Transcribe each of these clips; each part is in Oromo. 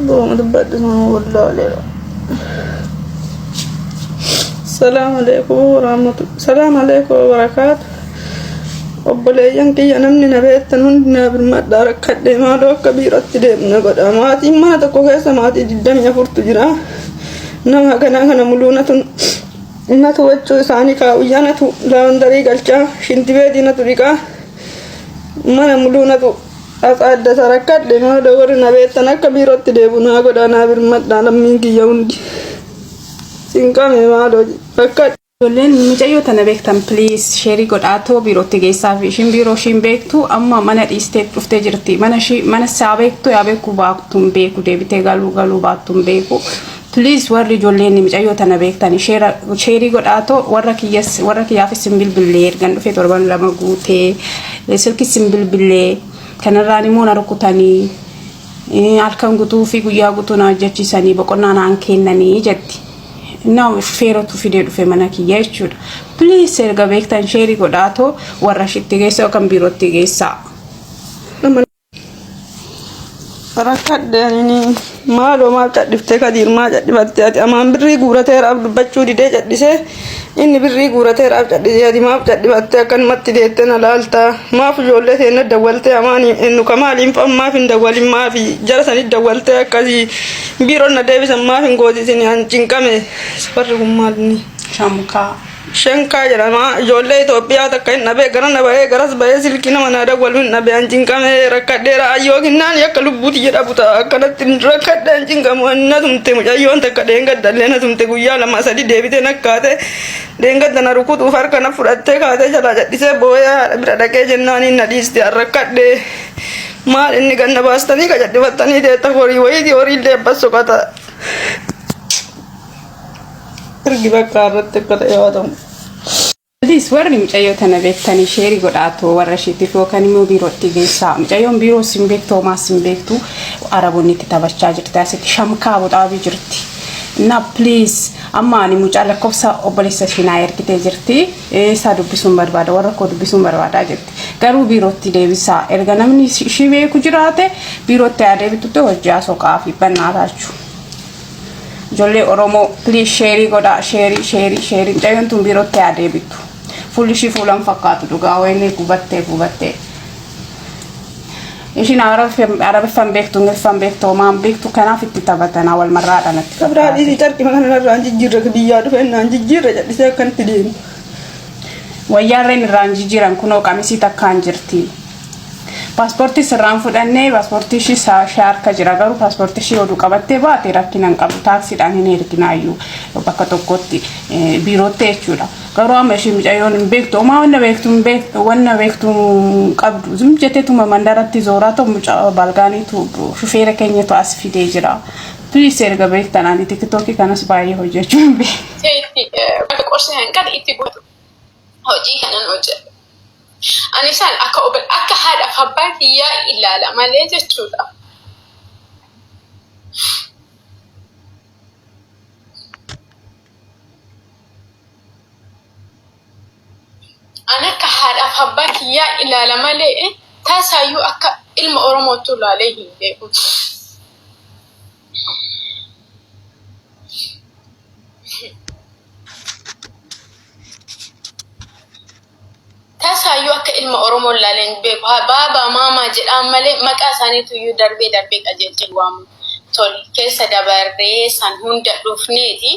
بوم دبدنا والله لا. السلام عليكم ورحمة الله. السلام عليكم وبركاته. وبليان كي أنا من نبيت تنون بالمدار كده ما لو كبيرة تدم نقول أماتي ما تكوه سماتي جدا يفرط جرا نما كنا ملونة إنها توجه ثاني كاويانا تو لاندري قلچا شنتي بدينا تريكا ما ملونة أسعد سركات لما دور نبيت تنا كبيرة تدم نقول أنا بالمدار لمن كي يوندي سينكا ما لو فكت Joleen mucayyoo tana beektan please sheerii godhaatoo biirootti geessaa fi ishiin biiroo ishiin beektu amma mana dhiistee dhuftee jirti mana isaa beektu yaa beeku baattuun beeku deebitee galuu baattuun beeku please warri joleen mucayyoo tana beektan sheerii godhaatoo warra kiyyaaf isin bilbilee ergan dhufee torban lama guutee silki isin bilbilee kanarraan immoo na rukutanii halkan guutuu fi guyyaa guutuu na hojjechiisanii boqonnaa naan kennanii jetti. Now feero tu fide du femana ki yechuda please erga beektan sheerii godhaato warra shitti geessa kan biirootti geessa rakadani maalo ma tadifte kadir ma jaddibatte ati aman birri guurate rab dubbachuu dide jaddise inni birri guurate rab jaddise ati ma jaddibatte kan matti deette na laalta maaf ijoollee teena dawwalte amaani ennu kamaaliin fa maaf hin dawwalin maaf jara sani dawwalte akkasi biiroon na deebisan maaf hin gootisin an cinqame safarri kun maalni shankaa jedhama ijoollee Itoophiyaa takka hin dhabe gara na bahee garas bahee silkii nama na dawwalu hin dhabe an cinqame rakkadheera ayyoo ginnaan yakka lubbuuti jedha buta akkanatti rakkadhe an cinqamu na tumte mucayyoon takka dheengaddallee na tumte guyyaa lama sadi deebitee nakkaate dheengadda na rukutuuf harka na fudhattee kaatee jalaa jadhisee boo'ee haadha bira dhaqee jennaaniin na dhiiste rakkadhe maal inni ganna baastanii ka jaddifattanii teetta horii wayiiti horiillee abbas soqata ergi bakka irratti akka ta'e yoo ta'u please warri mucayyoo tana beektanii sheerii godhaatoo warra shiitiif yookaan immoo biirootti geessaa mucayyoon biiroo sin beektu homaa sin beektu araboonni itti taphachaa jirti asitti shamkaa boxaabii jirti na please amma ani mucaa lakkoofsa obboleessa shinaa ergitee jirti isaa dubbisuun barbaada warra koo dubbisuun barbaadaa jirti garuu biirootti deebisaa erga namni ishii beeku jiraate biirootti adeebitutti hojjaa soqaa fi bannaataachuu Jolle Oromo please sheerii godha sheerii mucayyoon tun biirootti adeebitu fulli ishii fuulan fakkaatu dhugaa wayne gubattee ishiin arabiffan beektu ingiliffan beektu maan beektu kanaaf itti taphatana wal marraadhaan itti kabiraadhii si carqii kana irraan jijjiirra biyyaa dhufe naan jijjiirra jedhisee akkanatti deemu wayyaarreen irraan jijjiiran kunoo qamisii takkaan jirti paaspoortii sirraan fudhannee paaspoortii ishii shaarka jira garuu paaspoortii ishii oduu qabattee baate rakkinaan qabu taaksiidhaan hin erginaayyuu bakka tokkotti biirootti jechuudha garuu amma ishii mucayyoon hin beektu homaa wanna beektu qabdu zim jetteetuma mandaratti zooraa ta'u mucaa balgaaniitu shufeera keenyatu as fidee jira please erga beektan ani tiktookii kanas baay'ee hojjechuu hin beeku qorsi hanqar itti godhu hojii kanan hojjedha ani san akka haadha abbaa kiyyaa ilaala malee jechuudha. Ani akka haadha abbaa kiyyaa ilaala malee taasaayyuu akka ilma Oromootu ilaalee hin beeku. Taasaayyuu akka ilma Oromoo ilaaleen beeku baaba maamaa jedhaan malee maqaa isaaniitu iyyuu darbee qajeelchee waamu tole keessa dabarree san hunda dhufneeti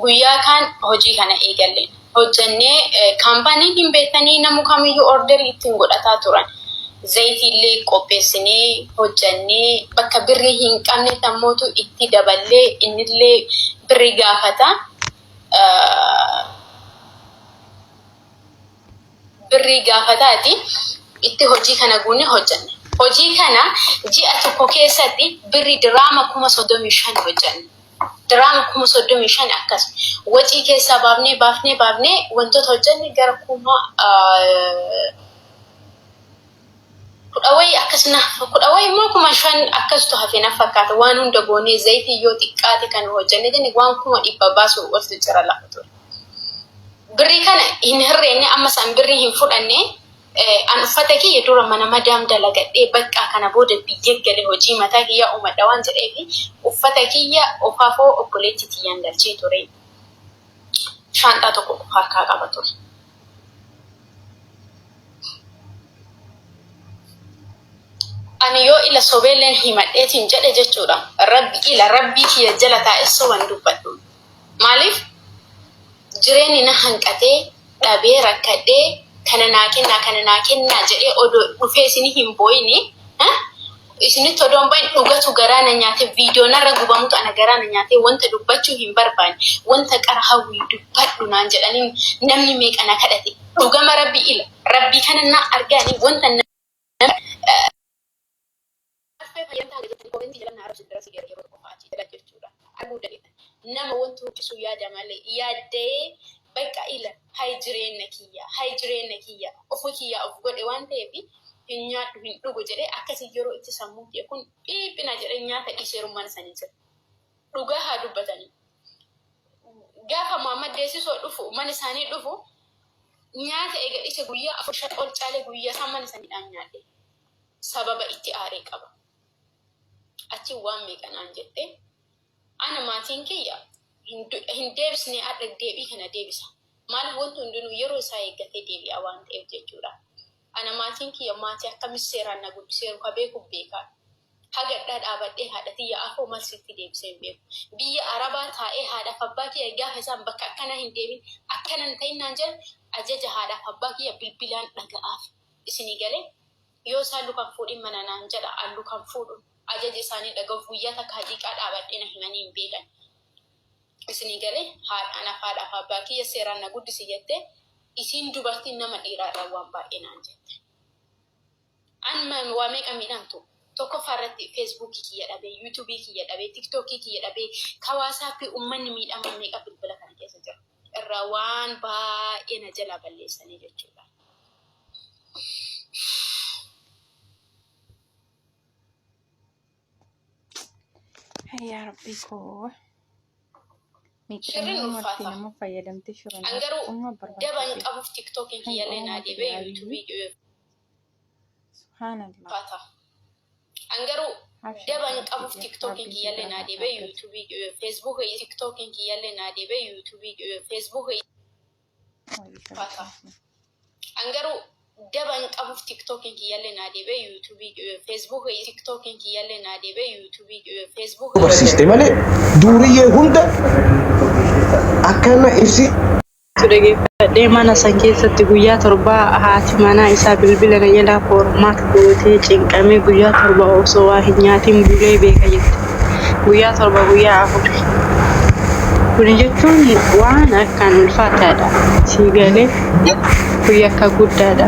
guyyaa kan hojii kana eegalleen hojjannee kaampaanii hin beektanii namu kamiyyuu orderii ittiin godhataa turan zayitiillee qopheessinee hojjannee bakka birrii hin qabne tammootu itti daballee innillee birrii gaafata. Birrii gaafataati itti hojii kana guunne hojjanne. Hojii kana ji'a tokko keessatti birrii diraama 35,000 hojjanne. Diraama 35,000 akkas. Wacii keessaa baafnee wantoota hojjanne gara kudhawayii akkasuma kudhawayii immoo 5,000 akkasitu hafeena fakkaata waan hunda goonee zayitii yoo xiqqaate kan hojjanne jenne waan 100 baasu walitti jira lafa ture. Birrii kana hin hirreenne amma san birrii hin fudhanne an uffata kiyya dura mana madaam dalagadhee bakka kana booda biyya gale hojii mataa kiyya uumadha waan jedheefi uffata kiyya ofaafoo obboleetti tiyyaan galchee ture. Shaanxaa tokko harkaa qaba ture. Ani yoo ila sobeelleen himadheetiin jedhe jechuudha. Rabbii kiyya jala taa'e soban dubbadhu. Maaliif jireenyi na hanqatee dhabee rakkadhee kana naa kennaa jedhee odoo dhufee isinii hin booyine isinitti odoon bahin dhugatu garaana nyaatee viidiyoo narra gubamutu ana garaana nyaatee wanta dubbachuu hin barbaanne wanta qara hawwii dubbadhu naan jedhanii namni meeqana kadhate dhugama rabbii kana na argaanii wanta nama wanti hojjetu yaada malee yaaddee bakka ila hay jireenya kiyya ofu kiyya of godhe waan ta'eef hin nyaadhu hin dhugu jedhee akkasii yeroo itti sammuu ta'e kun dhiibbina jedhee nyaata dhiiseerummaan isaanii jira. Dhugaa haa dubbatanii. Gaafa Muhammad deessisoo dhufu mana isaanii dhufu nyaata eega dhiise guyyaa 4 ol caalee guyyaa isaan mana isaaniidhaan nyaadhe. Sababa itti aaree qaba. Achi waan meeqanaan jettee ana maatiin kiyya hin deebisne adda deebii kana deebisa. Maaliif wanti hundinuu yeroo isaa eeggatee deebi'a waan ta'eef jechuudha. Ana maatiin kiyya maatii akkamis seeraan na guddiseeru ka beeku beekaa. Hagadhaa dhaabadhee haadha tiyya afoo malsitti deebisee hin beeku. Biyya Arabaa taa'ee haadhaaf abbaa kiyya gaafa isaan bakka akkana hin deebin akkana hin ta'innaan jedhan ajaja haadhaaf abbaa kiyya bilbilaan dhaga'aaf. Isinii galee yoo isaan lukaan fuudhin mana naan jedha an lukaan fuudhu. Ajaja isaanii dhaga'uuf guyyaa takka haqiiqaa dhaabadhee na himanii hin beekan. Isinii galee haadhaaf abbaa kiyya seeraan na guddisi jettee isin dubartiin nama dhiiraarraa waan baay'ee naan jette. Amma waa meeqa miidhamtu tokkoffaa irratti feesbuukii kiyya dhabee, yuutuubii kiyya dhabee, tiktookii kiyya dhabee, kawaasappii uummanni miidhama meeqa bilbila kana keessa jira. Irraa waan baay'ee na jalaa balleessanii jechuudha. يا ربي كو Shirri ulfaata. Angaruu daban qabuuf tiktookiin kiyyallee naa deebee yuutuubii subhanallah ulfaata. Angaruu daban qabuuf tiktookiin kiyyallee naa deebee yuutuubii feesbuukii tiktookiin kiyyallee naa deebee yuutuubii feesbuukii ulfaata. Angaruu daban qabuuf tiktookiin kiyyallee naa deebee yuutuubii feesbuukii tiktookiin kiyyallee naa deebee yuutuubii feesbuukii barsiiste malee duuriyyee hunda akkana ibsi dhaggeeffadhee mana san keessatti guyyaa torbaa haati manaa isaa bilbila na jalaa formaat gootee cinqamee guyyaa torba osoo waa hin nyaatiin bulee beeka jette. Guyyaa torba guyyaa 4. Kun jechuun waan akkaan ulfaataadha. Sii galee guyyaa akka guddaadha.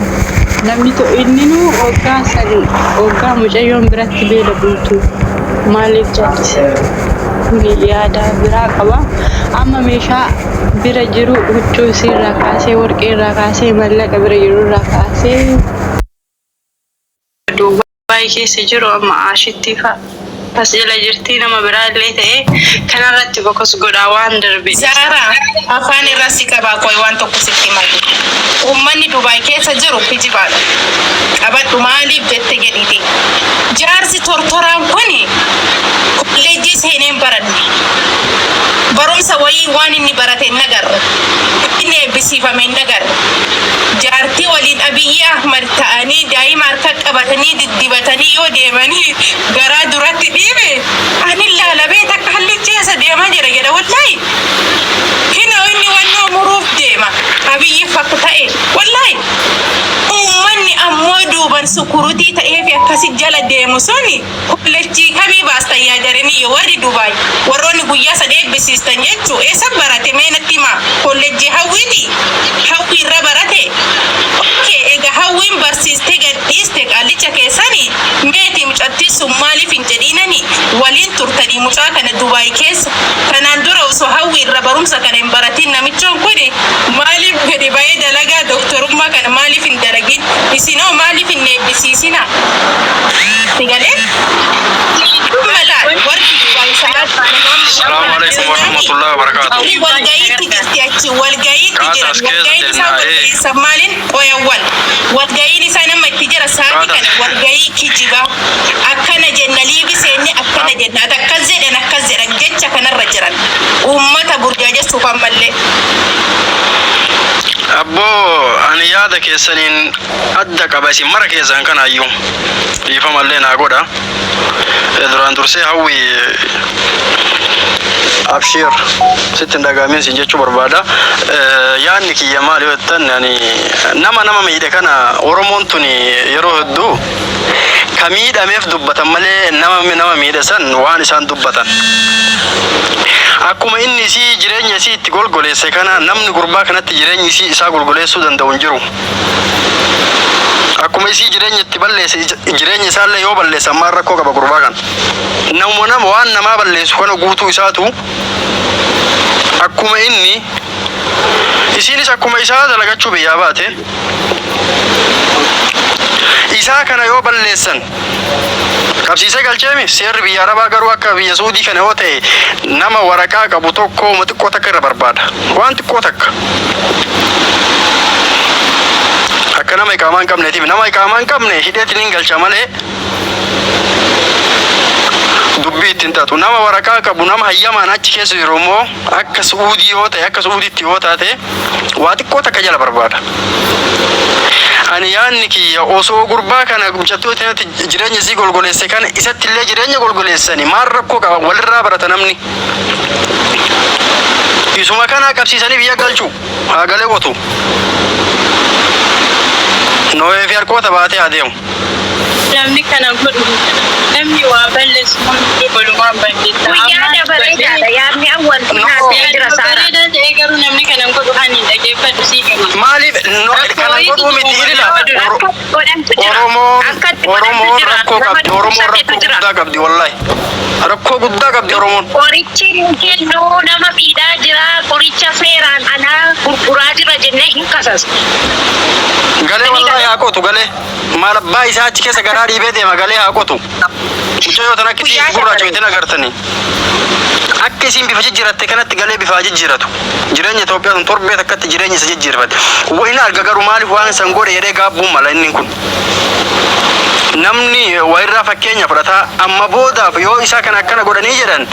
Namni innuu hoggaa mucayyoon biratti beela bultu maaliif jallise? Kuni yaada biraa qaba. Amma meeshaa bira jiru huccuu isirraa kaasee warqee irraa kaasee mallaqa bira jiru irraa kaasee Duubaay keessa jiru amma ashitti as jala jirti nama biraa illee ta'e kanarratti fokus godhaa waan darbe. Zara afaan irraa si qabaa koy waan tokko sitti malu. Uummanni Duubaay keessa jiru kijibaadha. Qabadhu maaliif jette jedhite. Jaarsi tortoraan kuni kolleejjii seeneen baranne. Barumsa wayii waan inni barate hin agarre. Inni eebbisiifame hin agarre. Jaartii waliin Abiyyi Ahmad ta'anii daa'ima harka qabatanii diddibatanii yoo deemanii garaa duratti dhiibe ani laalabee takka hallicheessa deemaa jira jedha wallahi. Kina inni wannoo muruuf deema. Abiyyi fakku ta'e wallahi. Uummanni ammoo duuban sukurutii ta'ee fi akkasi jala deemu suni kolleejjii kamii baastan yaadaranii warri Duubaay warroonni guyyaa 3 eebbisiistan jechuu eessa barate meenatti himaa kolleejjii hawwiiti hawwii irra barate eega hawwiin barsiiste gadhiiste qaalicha keessanii meetii mucattii sun maaliif hin jedhiinanii waliin turtanii mucaa kana Duubaay keessa kanaan dura osoo hawwii irra barumsa kana hin baratiin namichoon kuni maaliif gadi ba'ee dalagaa doktorummaa kana maaliif hin dalagin isinoo maaliif hin eebbisiisina sigalee mala warri Duubaay salaat Assalamu alaikum warahmatullahi wabarakatuh. Walgayiitti jirti achi walgayiitti jira walgayiitti isaa walgayiissa maaliin qoyawwan walga'iin isaa nama itti jira saati kana walga'ii kijiba akkana jenna liibiseenni akkana jenna akkas jedhan jecha kanarra jiran uummata burjaajessuuf ammallee. Abbo ani yaada keessaniin adda qaba isin mara keessan kanaayyuu dhiifamallee naa godha. Duraan dursee hawwi abshir sittin dhagaamin sin jechuu barbaada. Yaadni kiyya maali yoo jettan nama miidhe kana Oromoon tun yeroo hedduu ka miidhameef dubbatan malee nama miidhe san waan isaan dubbatan. Akkuma inni isii jireenya isii itti golgoleesse kana namni gurbaa kanatti jireenya isii isaa golgoleessuu danda'u hin jiru. Akkuma isii jireenya itti balleesse jireenya isaallee yoo balleesse ammaan rakkoo qaba gurbaa kan. Nama waan namaa balleessu kana guutuu isaatu akkuma inni isiinis akkuma isaa dalagachuu biyyaa baate isaa kana yoo balleessan qabsiisee galcheemi seerri biyya Arabaa garuu akka biyya Suudii kana yoo ta'e nama waraqaa qabu tokko xiqqoo takka irra barbaada waan xiqqoo takka akka nama iqaamaa hin qabneetiif nama iqaamaa hin qabne hidheetiin hin galcha malee dubbii ittiin taatu nama waraqaa qabu nama hayyamaan achi keessa jiru immoo akka Suudii yoo ta'e akka Suudiitti yoo taate waa xiqqoo takka jala barbaada. Ani yaadni kiyya osoo gurbaa kana gumchattooti jireenya isii golgoleesse kana isatti illee jireenya golgoleessani maal rakkoo qaba walirraa barata namni. Isuma kana qabsiisanii biyya galchu haa galee qotu. Nooyee fi harkoota baatee adeemu. Namni kana godhu namni waa balleessu hundi walumaan balleessa. Guyyaa dabareedha yaadni awwal naasee jira saara. Bareedaa ta'ee garuu namni kana godhu hani dhageeffadhu sii qaba. Maaliif kana godhuu miti ilila Oromoon rakkoo qabdi Oromoon rakkoo guddaa qabdi wallahi rakkoo guddaa qabdi Oromoon. Qorichi kennu nama miidhaa jira qoricha seeraan alaa gurguraa jira jennee hin kasasu. Galee wallahi haa qotu galee maal abbaa isaa achi keessa garaa dhiibee deema galee haa qotu. Mucayyoo tan akkasii gurraacha agartanii. Akka isiin bifa jijjiiratte kanatti galee bifa jijjiiratu. Jireenya Itoophiyaa tun torbee takkatti jireenya isa jijjiirfate. Wayina arga garuu maaliif waan san godhe jedhee gaabbuun mala inni kun. Namni wayirraa fakkeenya fudhata amma boodaaf yoo isaa kana akkana godhanii jedhan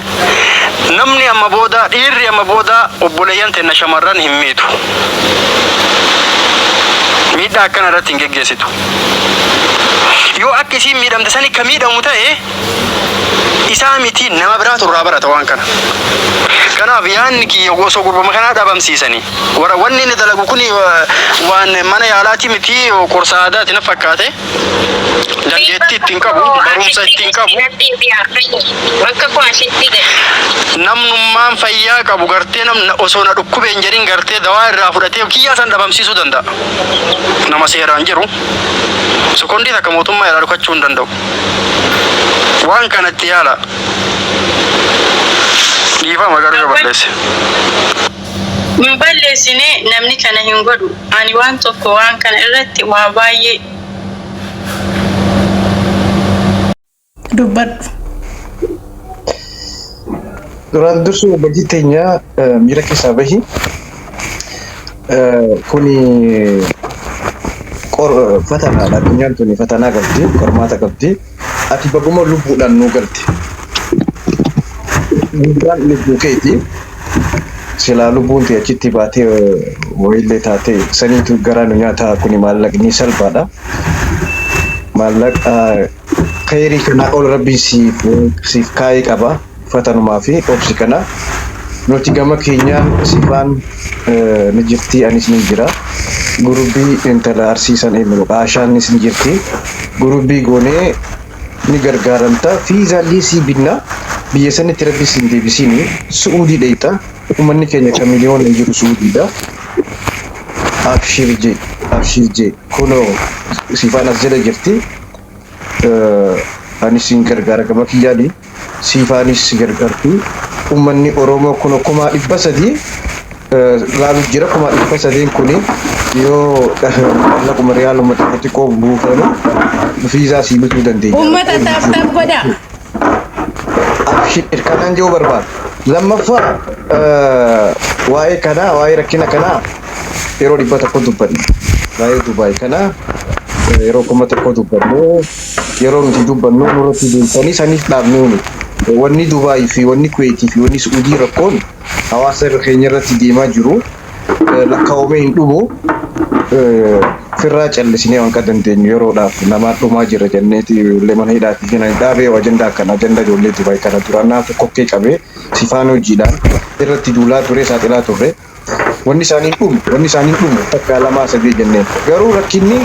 namni amma booda dhiirri amma booda obboleeyyan ta'e shamarran hin miitu. Miidhaa akkana irratti hin geggeessitu. Yoo akka isiin miidhamte sani ka miidhamu ta'e isaa miti nama biraatu irraa barata waan kana. Kanaaf yaadni kiyya osoo gurbama kanaa dhabamsiisanii wanni inni dalagu kun waan mana yaalaati miti qorsa aadaati na fakkaate dandeettii ittiin qabu barumsa ittiin qabu namnummaan fayyaa qabu gartee namna osoo na dhukkubeen jedhin gartee dawaa irraa fudhatee kiyyaa san dhabamsiisuu danda'a. Nama seeraan jiru sekondii takka mootummaa irraa dhukachuu hin danda'u. Waan kanatti yaala. Dhiifama garuu yoo balleesse. Hin balleessine namni kana hin godhu. Ani waan tokko waan kana irratti waa baay'ee dubbadhu. Duraan dursu obboleettii teenya miira keessaa bahi. Kuni fatanaadha. Addunyaan tuni fatanaa qabdi, qormaata qabdi. Ati baguma lubbuudhaan nu galte. Guddaan lubbuu keeti. Silaa lubbuun ta'e achitti baatee wayillee taate saniitu garaa nu nyaata kuni maallaqni salphaadha. Maallaqa khayrii kana ol rabbiin siif kaayee qaba. Fatanumaa fi obsi kana nuti gama keenyaan sifaan ni jirti anis ni jira. Gurubbii intala arsiisan eenyu qaashaanis ni jirti. Gurubbii goonee ni gargaaramta fiizaalii si binna biyya sanitti rabbi sin deebisini Suudii dheeyta uummanni keenya kan miliyoona jiru Suudiidha. Abshir je kunoo sifaan as jala jirti. Anis sin gargaara gama kiyyaani sifaanis gargaarti. Uummanni Oromoo kun 300,000 laalu jira 300,000 kuni yoo laquma riyaaluma xiqqoo buufame fiizaa si bituu dandeenya. Uummata taaf godha. Abshir kanaan joo barbaada. Lammaffaa waa'ee kanaa waa'ee rakkina kanaa yeroo 100 dubbanne waa'ee Dubaay kanaa yeroo kuma tokko dubbannu yeroo nuti dubbannu nurratti deemtanii saniif dhaabnee wanni Dubaay fi wanni Kuwait fi wanni Saudi rakkoon hawaasa keenya irratti deemaa jiru lakkaa'amee hin dhumu firraa callisinee waan qadanteenyu yeroodhaaf nama dhumaa jira jenneeti illee mana hidhaatti kennan dhaabee ajandaa kan ajandaa ijoollee Dubaay kana duraanaaf kokkee qabee sifaan hojiidhaan irratti duulaa ture saaxilaa turre wanni isaanii dhumu takka lamaa sadii jenneen garuu rakkinni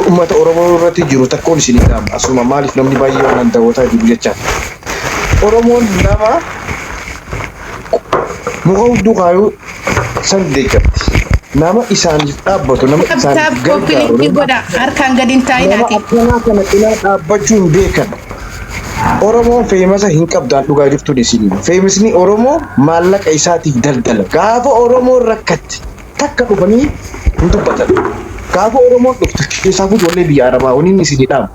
uummata Oromoo irratti jiru takkoon isin hidhaama asuma maaliif namni baay'ee waan daawwataa jiru jechaa Oromoon nama muka hudduu kaayuu san deeggatti nama isaaniif dhaabbatu nama isaaniif gargaaru godha harkaan gadi hin taa'inaati. Nama akkanaa kana cinaa dhaabbachuu hin beekan. Oromoon feemasa hin qabdaan dhugaa jirtuun isin feemisni Oromoo maallaqa isaatiif daldala gaafa Oromoon rakkatti takka dhufanii hin dubbatan gaafa Oromoon dhuftu keessaa ijoollee biyya Arabaa waniin isin hidhaama